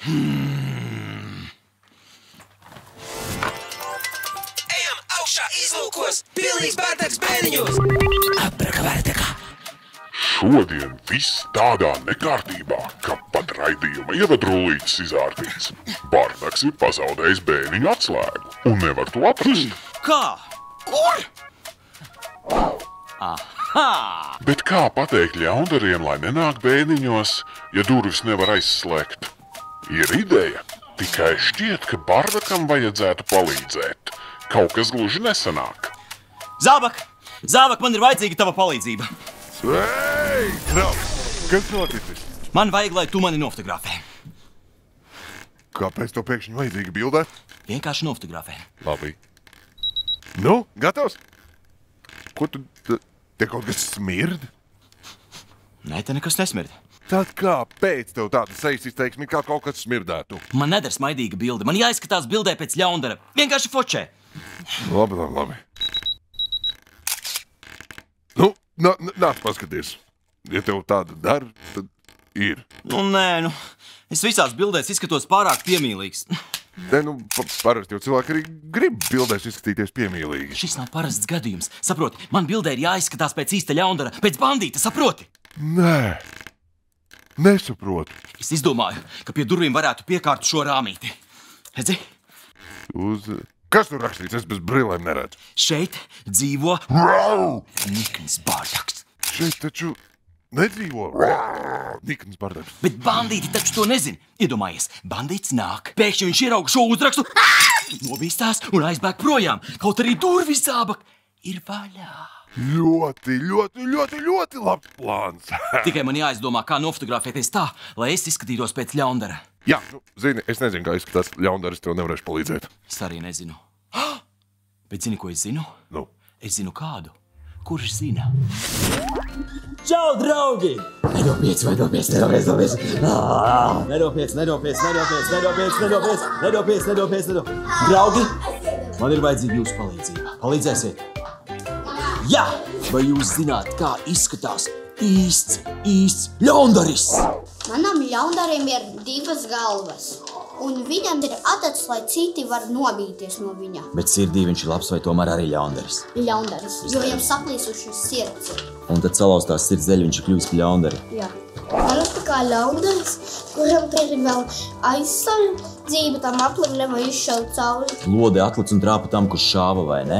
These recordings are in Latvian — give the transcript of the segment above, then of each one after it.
Ejam augšā izlūkos, pilnīgs bērtaks bēniņos! Abrakavērtekā! Šodien viss tādā nekārtībā, ka pat raidījuma ievadrullītis izārtīts. Bārtaks ir pazaudējis bēniņu atslēgu un nevar to atrast. Kā? Kur? Aha! Bet kā pateikt ļaundariem, lai nenāk bēniņos, ja durvis nevar aizslēgt? Ir ideja, tikai šķiet, ka Bārdakam vajadzētu palīdzēt. Kaut kas gluži nesanāk. Zābak! Zābak, man ir vajadzīga tava palīdzība. Ei, Kraus! Kas noticis? Man vajag, lai tu mani nofotografē. Kāpēc tev pēkšņi vajadzīga bildē? Vienkārši nofotografē. Labi. Nu, gatavs? Ko tu... Te kaut kas smird? Nē, te nekas nesmird. Tad kāpēc tev tāda sejas izteiksme, kā kaut kas smirdētu? Man neder smaidīga bilde. Man jāizskatās bildē pēc ļaundara. Vienkārši fočē. Labi. Nu, nāc paskaties. Ja tev tāda dara, tad ir. Nē. Es visās bildēs izskatos pārāk piemīlīgs. Parasti jau cilvēki arī grib bildēs izskatīties piemīlīgi. Šis nav parasts gadījums. Saproti, man bildē ir jāizskatās pēc īsta ļaundara, pēc bandīta, saproti? Nē, nesaprotu. Es izdomāju, ka pie durvīm varētu piekārt šo rāmīti. Redzi? Kas tur rakstīts? Es bez brillēm neredzu. Šeit dzīvo nikns Bārdaks. Šeit taču nedzīvo nikns Bārdaks. Bet bandīti taču to nezin. Iedomājies, bandīts nāk, pēkšņi viņš ierauga šo uzrakstu, nobīstās un aizbēg projām. Kaut arī durvis Zābak ir vaļā. Ļoti labs plāns. Tikai man jāizdomā, kā nofotografēties tā, lai es izskatītos pēc ļaundara. Jā, zini, es nezinu, kā izskatās ļaundaris, tev nevarēšu palīdzēt. Es arī nezinu. Bet zini, ko es zinu? Nu? Es zinu kādu. Kurš zina? Čau, draugi! Nedopiec! Nedopiec! Draugi, man ir vajadzīga jūsu palīdzība. Palīdzēsiet? Jā! Vai jūs zināt, kā izskatās īsts ļaundaris? Manam ļaundarim ir 2 galvas, un viņam ir acis, lai citi var nobīties no viņa. Bet sirdī viņš ir labs vai tomēr arī ļaundaris? Ļaundaris, jo viņam saplīsušas sirds. Un tad salauztās sirds dēļ viņš ir kļuvis par ļaundari? Jā. Man ir tā kā ļaundaris, kuram te ir vēl aizsardzība, tam aplim nevar izšaut cauri. Lode aklits un trāpa tam, kurš šāva, vai ne?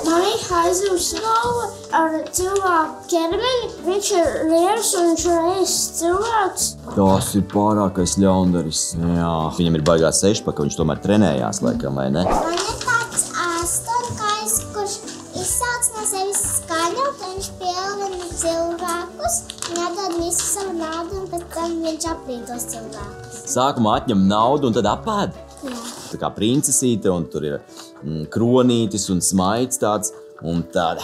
Man ir aizvus galva ar cilvēku ķermeni, viņš ir liels un viņš ir ēst cilvēks. Tas ir pārākais ļaundaris. Jā, viņam ir baigā sešpaka, viņš tomēr trenējās, laikam, vai ne? Man ir tāds astoņkājs, kurš izsauc no sevis skaņu, tad viņš pievilina cilvēkus, nedod visu savu naudu, un pēc tam viņš aprīt tos cilvēkus. Sākumā atņem naudu un tad apēd? Jā. Tā kā princesīte, un tur ir kronītis un smaids tāds, un tāda...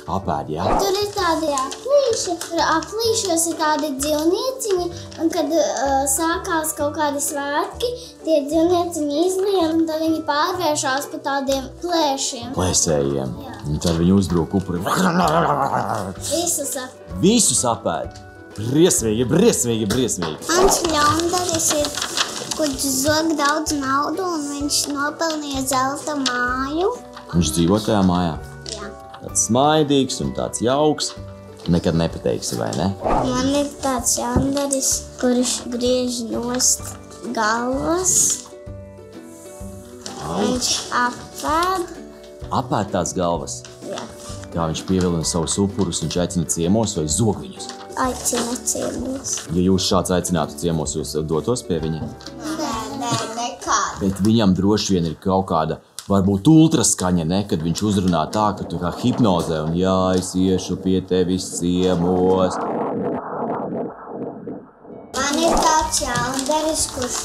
Apēd, jā? Tur ir tādi aplīši, aplīšos ir tādi dzīvnieciņi, un kad sākās kaut kādi svētki, tie dzīvnieciņi izlien, un tad viņi pārvēršās pa tādiem plēšiem. Plēsējiem. Un tad viņi uzbrūk upuri. Visus apēd. Briesmīgi. Mans ļaundaris ir, kurš zog daudz naudu, un viņš nopelnīja zelta māju. Viņš dzīvo tajā mājā? Jā. Tāds smaidīgs un tāds jauks. Nekad nepateiksi, vai ne? Man ir tāds ļaundaris, kurš griež nost galvas. Viņš apēd. Apēd tās galvas? Jā. Kā viņš pievilina savus upurus, viņš aicina ciemos vai zog viņus? Aicina ciemos. Ja jūs šāds aicinātu ciemos, jūs dotos pie viņa? Nē, nekādi. Bet viņam droši vien ir kaut kāda, varbūt ultraskaņa, ne? Kad viņš uzrunā tā, ka tu kā hipnozē un jā, es iešu pie tevis ciemos. Man ir tāds ļaundaris, kurš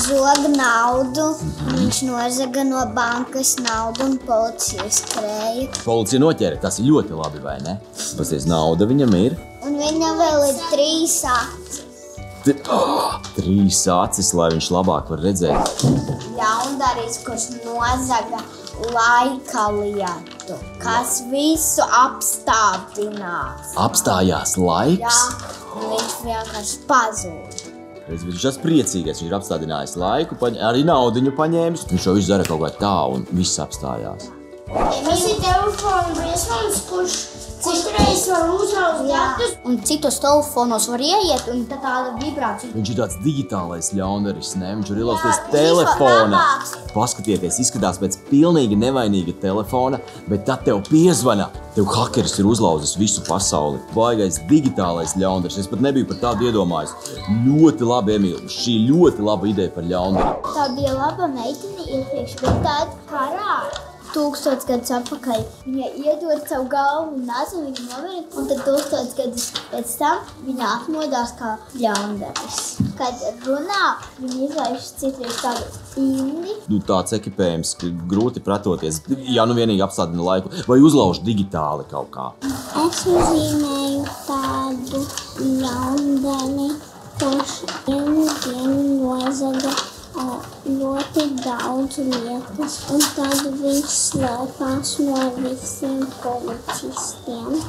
zog naudu. Viņš nozaga no bankas naudu un policija skrēja. Policija noķēra, tas ir ļoti labi, vai ne? Pasties, nauda viņam ir. Un viņam vēl ir 3 acis. 3 acis, lai viņš labāk var redzēt. Ļaundaris, kurš nozaga laika lietu, kas visu apstādinās. Apstājās laiks. Jā, un viņš vienkārši pazūd. Viņš ir priecīgais, viņš ir apstādinājis laiku, arī naudiņu paņēmis. Viņš jau visu dara kaut kā tā un viss apstājās. Tas ir telefona briesmons, kurš citreiz var uzrauzt datus. Un citos telefonos var ieiet un tāda vibrācija. Viņš ir tāds digitālais ļaundaris, ne? Viņš var ielausties telefonā. Paskatieties, izskatās pēc pilnīgi nevainīga telefona, bet tad tev piezvana. Tev hakeris ir uzlauzis visu pasauli. Baigais digitālais ļaundaris. Es pat nebiju par tādu iedomājis. Ļoti labi, Emīl. Šī ļoti laba ideja par ļaundari. Tā bija laba meitene iepriekš, bet tāda parāda. 1000 gadus atpakaļ viņa iedod savu galvu un nāca un viņa novērt, un tad 1000 gadus pēc tam viņa atmodās kā ļaundaris. Kad runā, viņa izlaiž citreiz tādu indi. Tāds ekipējums, grūti pretoties, ja nu vienīgi apstādina laiku, vai uzlauž digitāli kaut kā. Es uzzīmēju tādu ļaundari, kurš nozaga ļoti daudz lietas, un tad viņš slēpās no visiem policistiem.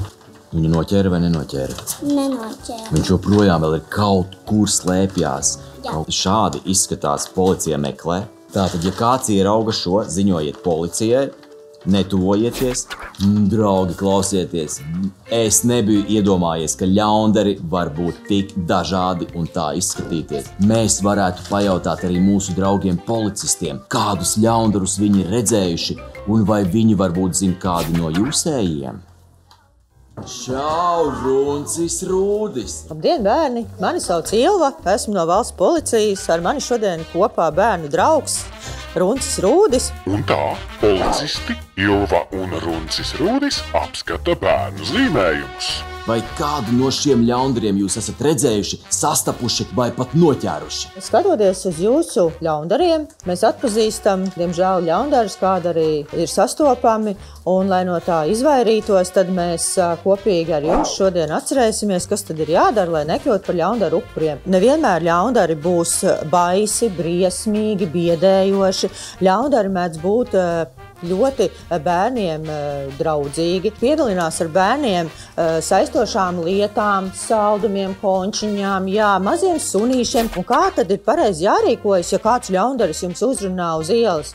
Viņu noķēra vai nenoķēra? Nenoķēra. Viņš joprojām vēl ir kaut kur slēpjās. Jā. Šādi izskatās policija meklē. Tātad, ja kāds ierauga šo, ziņojiet policijai, netuvojieties. Draugi, klausieties, es nebiju iedomājies, ka ļaundari var būt tik dažādi un tā izskatīties. Mēs varētu pajautāt arī mūsu draugiem policistiem, kādus ļaundarus viņi ir redzējuši un vai viņi varbūt zina kādu no jūsējiem. Čau, Runcis Rūdis! Labdien, bērni! Mani sauc Ilva, esmu no valsts policijas. Ar mani šodien kopā bērnu draugs Runcis Rūdis. Un tā, policisti Ilva un Runcis Rūdis apskata bērnu zīmējumus. Vai kādu no šiem ļaundariem jūs esat redzējuši, sastapuši vai pat noķēruši? Skatoties uz jūsu ļaundariem, mēs atpazīstam, diemžēl, ļaundarus, kādi arī ir sastopami. Un, lai no tā izvairītos, tad mēs kopīgi ar jums šodien atcerēsimies, kas tad ir jādara, lai nekļūtu par ļaundaru upuriem. Nevienmēr ļaundari būs baisi, briesmīgi, biedējoši. Ļaundari mēdz būt ļoti bērniem draudzīgi, piedalinās ar bērniem saistošām lietām, saldumiem, končiņām, maziem sunīšiem. Un kā tad ir pareizi jārīkojas, ja kāds ļaundaris jums uzrunā uz ielas?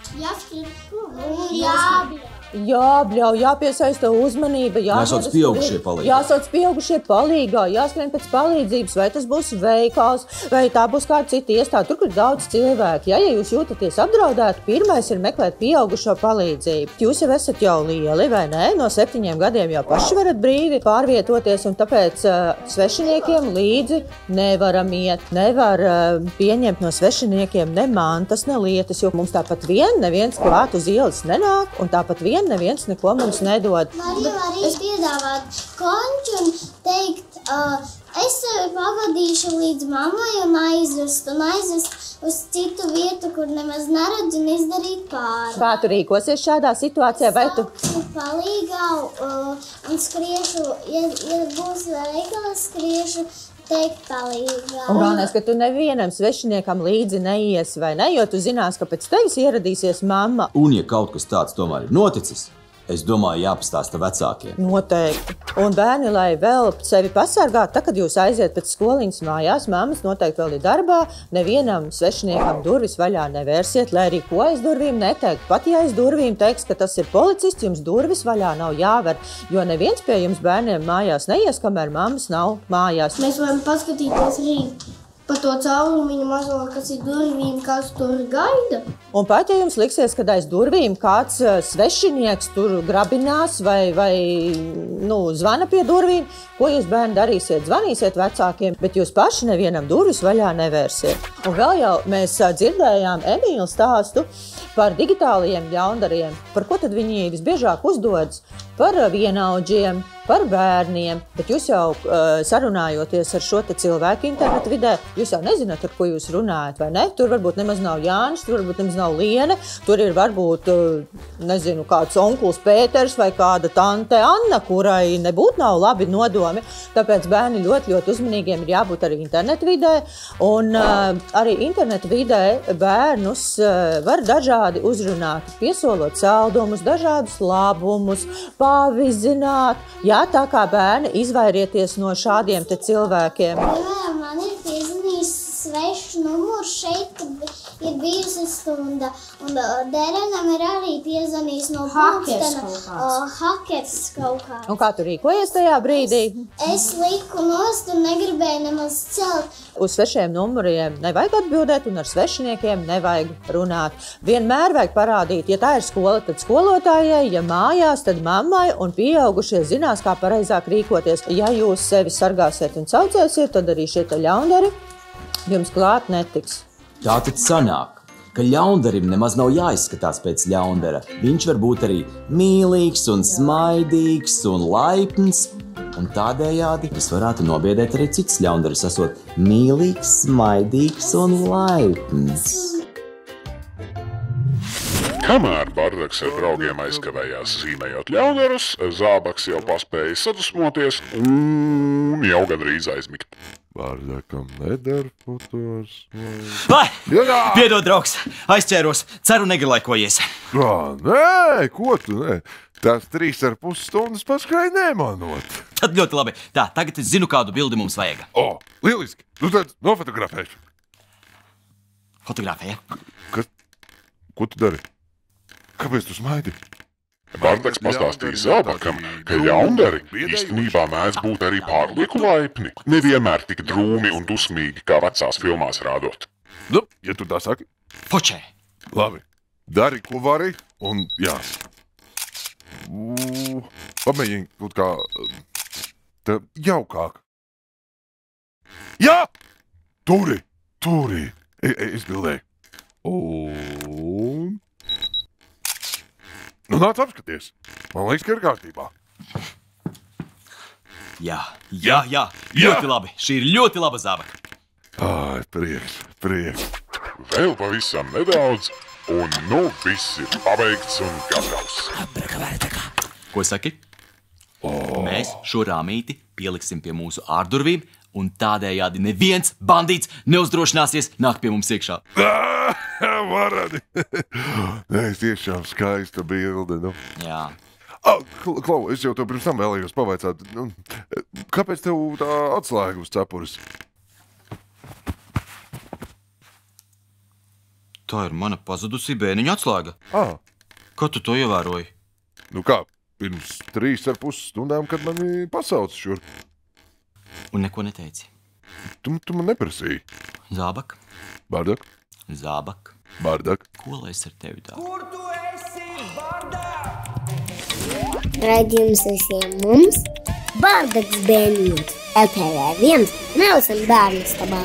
Jābļauj, jāpiesaista uzmanība, jāsauc pieaugušie palīgā. Jāsauc pieaugušie palīgā, jāskrien pēc palīdzības, vai tas būs veikals, vai tā būs kāda cita iestāde. Tur, kur daudz cilvēku. Ja jūs jūtaties apdraudēti, pirmais ir meklēt pieaugušo palīdzību. Jūs jau esat jau lieli, vai ne? No 7 gadiem jau paši varat brīvi pārvietoties, un tāpēc svešiniekiem līdzi nevaram iet. Nevar pieņemt no svešiniekiem ne mantas, ne lietas, jo mums tāpat neviens klāt uz ielas nenāk, un tāpat neviens neko mums nedod. Marija var piedāvāt konču un teikt, es pavadīšu līdz mammai un aizvest uz citu vietu, kur nemaz neredzu un izdarīt pāri. Kā tu rīkosies šādā situācijā? Vai tu palīgā un skriešu, ja būs veikala, skriešu teikt palīgā. Un galvenais, ka tu nevienam svešiniekam līdzi neies, vai ne? Jo tu zinās, ka pēc tevis ieradīsies mamma. Un ja kaut kas tāds tomēr ir noticis, es domāju, jāpastāsta vecākiem. Noteikti. Un bērni, lai vēl sevi pasargātu, tad, kad jūs aiziet pēc skoliņas mājās, mammas noteikti vēl ir darbā, nevienam svešiniekam durvis vaļā nevērsiet, lai arī ko aiz durvīm neteikt. Pat ja aiz durvīm teiks, ka tas ir policists, jums durvis vaļā nav jāver, jo neviens pie jums bērniem mājās neies, kamēr mammas nav mājās. Mēs varam paskatīties arī pa to caurumiņu mazo, kas ir durvīm, kas tur gaida. Un pat, ja jums liksies, kad aiz durvīm kāds svešinieks tur grabinās vai zvana pie durvīm, ko jūs bērni darīsiet? Zvanīsiet vecākiem, bet jūs paši nevienam durvis vaļā nevērsiet. Un vēl jau mēs dzirdējām Emīlu stāstu par digitālajiem ļaundariem. Par ko tad viņi visbiežāk uzdodas? Par vienaudžiem, par bērniem, bet jūs jau sarunājoties ar šo te cilvēku internetu vidē, jūs jau nezināt, ar ko jūs runājat, vai ne? Tur varbūt nemaz nav Jānis, tur varbūt nemaz nav Liene, tur ir varbūt, nezinu, kāds onkuls Pēters vai kāda tante Anna, kurai nebūtu nav labi nodomi, tāpēc bērni ļoti uzmanīgiem ir jābūt arī internetu vidē, un arī internetu vidē bērnus var dažādi uzrunāt, piesolot saldumus, dažādus labumus, pavizzināt. Jā, tā kā bērni izvairieties no šādiem te cilvēkiem. Piemēram, man ir piezvanījis svešs numurs šeit, kad ir bijusi stunda. Un Derenam ir arī piezvanījis no pulkstena hakers kaut kā. Un kā tu rīkojies tajā brīdī? Es liku nost un negribēju nemaz celt. Uz svešiem numuriem nevajag atbildēt un ar svešiniekiem nevajag runāt. Vienmēr vajag parādīt, ja tā ir skola, tad skolotājai, ja mājās, tad mammai un pieaugušie zinās, kā pareizāk rīkoties. Ja jūs sevi sargāsiet un saucēsiet, tad arī šie te ļaundari jums klāt netiks. Tā tad sanāk, ka ļaundarim nemaz nav jāizskatās pēc ļaundara. Viņš var būt arī mīlīgs un smaidīgs un laipns, un tādējādi es varētu nobiedēt arī cits ļaundaris, esot mīlīgs, smaidīgs un laipns. Kamēr Bardaks ar draugiem aizkavējās zīmējot ļaundarus, Zābaks jau paspēja sadusmoties un jau gandrīz aizmigt. Bardakam neder futurs. Vai! Piedod, draugs! Aizķēros! Ceru negalēkojies! Nē, ko tu, nē? Tās 3,5 stundas paškai nemanot. Tad ļoti labi. Tā, tagad es zinu, kādu bildi mums vajag. Lieliski! Nu tad nofotografēšu. Fotografēja? Ko tu dari? Kāpēc tu smaidi? Bardaks pastāstīja Zābakam, ka ļaundari īstenībā mēdz būt arī pārlieku laipni, nevienmēr tik drūmi un dusmīgi, kā vecās filmās rādot. Nu, ja tu tā saki. Fočē! Labi, dari, ko vari, un jā. Pamēģini kaut kā jaukāk. Jā! Turi! Es bildēju. Un... Nu, nāc apskaties. Man liekas, ka ir kārtībā. Jā. Ļoti labi. Šī ir ļoti laba Zābaka. Ai, prieks. Vēl pavisam nedaudz, un nu viss ir pabeigts un gatavs. Ko saki? Mēs šo rāmīti pieliksim pie mūsu ārdurvīm, un tādējādi neviens bandīts neuzdrošināsies nākt pie mums iekšā. Varani! Nē, tiešām skaista bilde, nu. Jā. Klau, es jau tev pirms tam vēlējos pavaicāt, kāpēc tev tā atslēga uz cepures? Tā ir mana pazudusī bēniņa atslēga. Kā tu to ievēroji? Nu kā, pirms 3,5 stundām, kad mani pasauca šur. Un neko neteici? Tu man neprasīji. Zābak. Bardak. Zābak. Bardak. Ko lai es ar tevi tā? Kur tu esi, Bardak? Raidījums visiem mums Bardaks bērniņos. LTV1 Nelson bērnu stabā.